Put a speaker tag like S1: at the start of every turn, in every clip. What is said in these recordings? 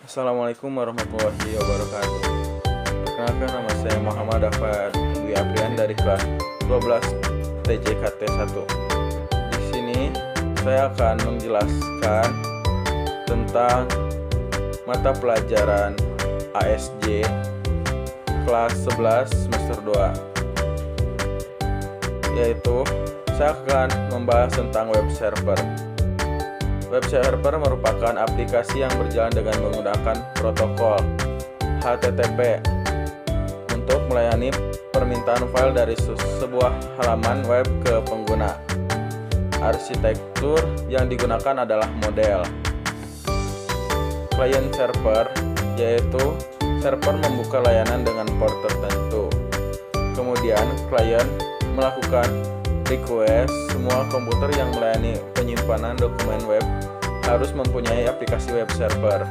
S1: Assalamualaikum warahmatullahi wabarakatuh. Perkenalkan, nama saya Muhammad Afar Dwi Aprian dari kelas 12 TJKT 1. Di sini saya akan menjelaskan tentang mata pelajaran ASJ kelas 11 semester 2, yaitu saya akan membahas tentang web server. Web server merupakan aplikasi yang berjalan dengan menggunakan protokol HTTP untuk melayani permintaan file dari sebuah halaman web ke pengguna. Arsitektur yang digunakan adalah model client server, yaitu server membuka layanan dengan port tertentu. Kemudian klien melakukan request. Semua komputer yang melayani penyimpanan dokumen web harus mempunyai aplikasi web server.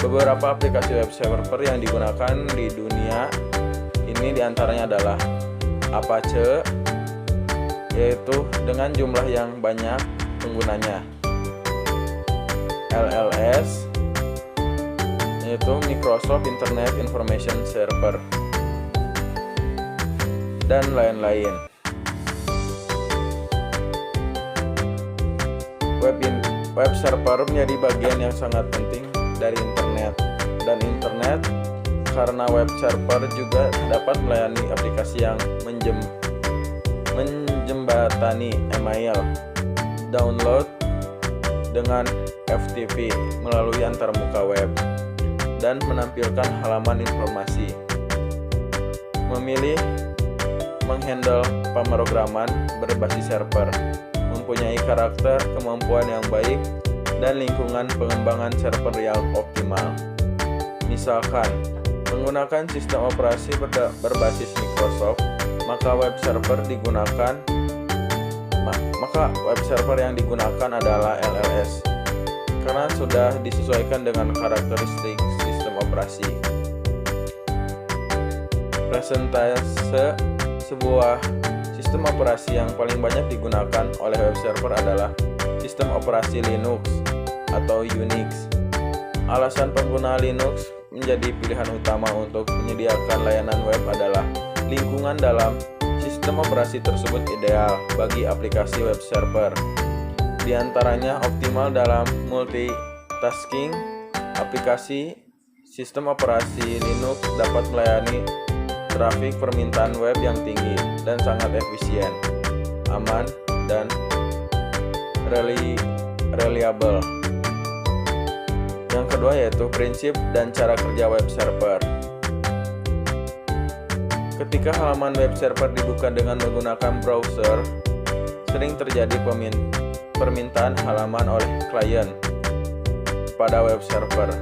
S1: Beberapa aplikasi web server yang digunakan di dunia ini diantaranya adalah Apache, yaitu dengan jumlah yang banyak penggunanya, LLS, yaitu Microsoft Internet Information Server, dan lain-lain. Web server menjadi bagian yang sangat penting dari internet, dan internet karena web server juga dapat melayani aplikasi yang menjembatani email, download dengan FTP melalui antarmuka web, dan menampilkan halaman informasi. Memilih menghandle pemrograman berbasis server, mempunyai karakter, kemampuan yang baik, dan lingkungan pengembangan server yang optimal. Misalkan, menggunakan sistem operasi berbasis Microsoft, maka web server yang digunakan adalah LLS, karena sudah disesuaikan dengan karakteristik sistem operasi. Persentase sebuah sistem operasi yang paling banyak digunakan oleh web server adalah sistem operasi Linux atau Unix. Alasan pengguna Linux menjadi pilihan utama untuk menyediakan layanan web adalah lingkungan dalam sistem operasi tersebut ideal bagi aplikasi web server. Di antaranya optimal dalam multitasking. Aplikasi sistem operasi Linux dapat melayani trafik permintaan web yang tinggi dan sangat efisien, aman, dan reliable. Yang kedua yaitu prinsip dan cara kerja web server. Ketika halaman web server dibuka dengan menggunakan browser, sering terjadi permintaan halaman oleh klien pada web server.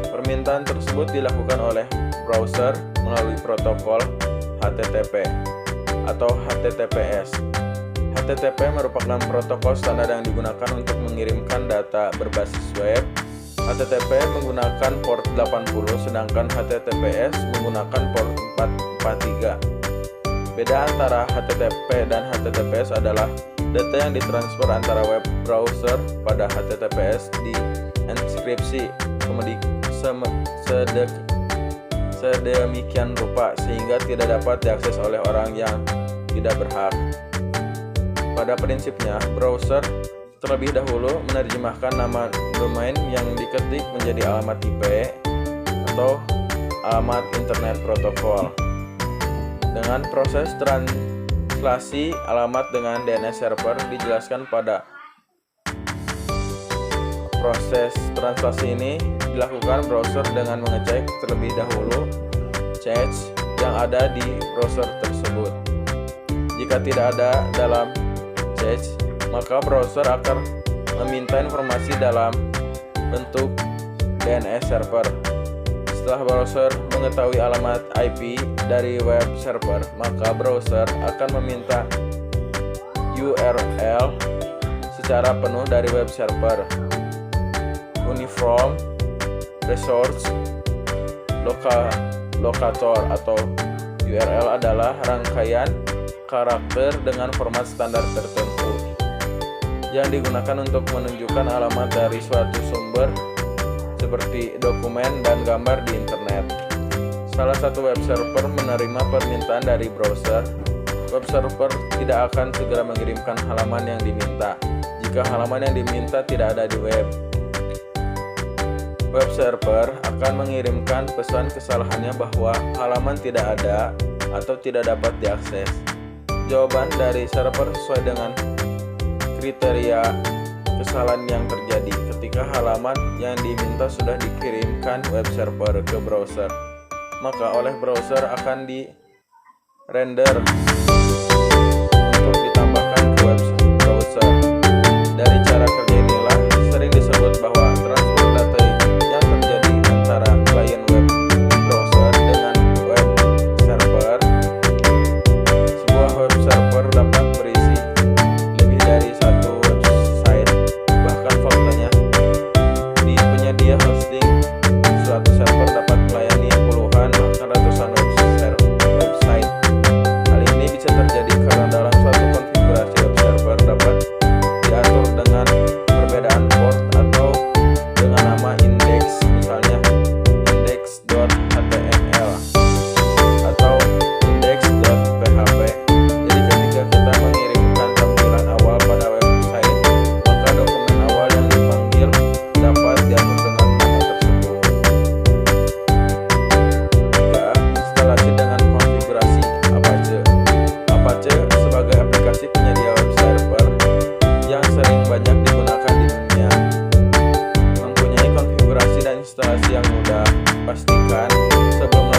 S1: Permintaan tersebut dilakukan oleh browser melalui protokol HTTP atau HTTPS. HTTP merupakan protokol standar yang digunakan untuk mengirimkan data berbasis web. HTTP menggunakan port 80, sedangkan HTTPS menggunakan port 443. Beda antara HTTP dan HTTPS adalah data yang ditransfer antara web browser pada HTTPS dienkripsi sedemikian rupa sehingga tidak dapat diakses oleh orang yang tidak berhak. Pada prinsipnya, browser terlebih dahulu menerjemahkan nama domain yang diketik menjadi alamat IP atau alamat internet protokol. Dengan proses translasi alamat dengan DNS server dijelaskan pada proses translasi ini dilakukan browser dengan mengecek terlebih dahulu cache yang ada di browser tersebut. Jika tidak ada dalam cache, maka browser akan meminta informasi dalam bentuk DNS server. Setelah browser mengetahui alamat IP dari web server, maka browser akan meminta URL secara penuh dari web server. Uniform Resource Locator atau URL adalah rangkaian karakter dengan format standar tertentu yang digunakan untuk menunjukkan alamat dari suatu sumber seperti dokumen dan gambar di internet. Salah satu web server menerima permintaan dari browser. Web server tidak akan segera mengirimkan halaman yang diminta jika halaman yang diminta tidak ada di web. Web server akan mengirimkan pesan kesalahannya bahwa halaman tidak ada atau tidak dapat diakses. Jawaban dari server sesuai dengan kriteria kesalahan yang terjadi ketika halaman yang diminta sudah dikirimkan web server ke browser. Maka oleh browser akan di-render untuk ditambahkan ke web browser. Dari cara kerja inilah sering disebut bahwa transfer data yang terjadi antara klien web browser dengan web server. Sebuah web server dapat berisi lebih dari satu website, bahkan faktanya di penyedia hosting suatu server dapat melayani puluhan bahkan ratusan website. Hal ini bisa terjadi karena dalam suatu konfigurasi web server dapat diatur dengan perbedaan port atau dengan nama indeks, misalnya index.html atau index.php. Jadi ketika kita mengirimkan tampilan awal pada website, maka dokumen awal yang dipanggil dapat diatur dengan nama tersebut. Instalasi dengan konfigurasi Apache. Apache sebagai aplikasi penyedia web server yang sering banyak digunakan di dunia, mempunyai konfigurasi dan instalasi yang mudah. Pastikan sebelum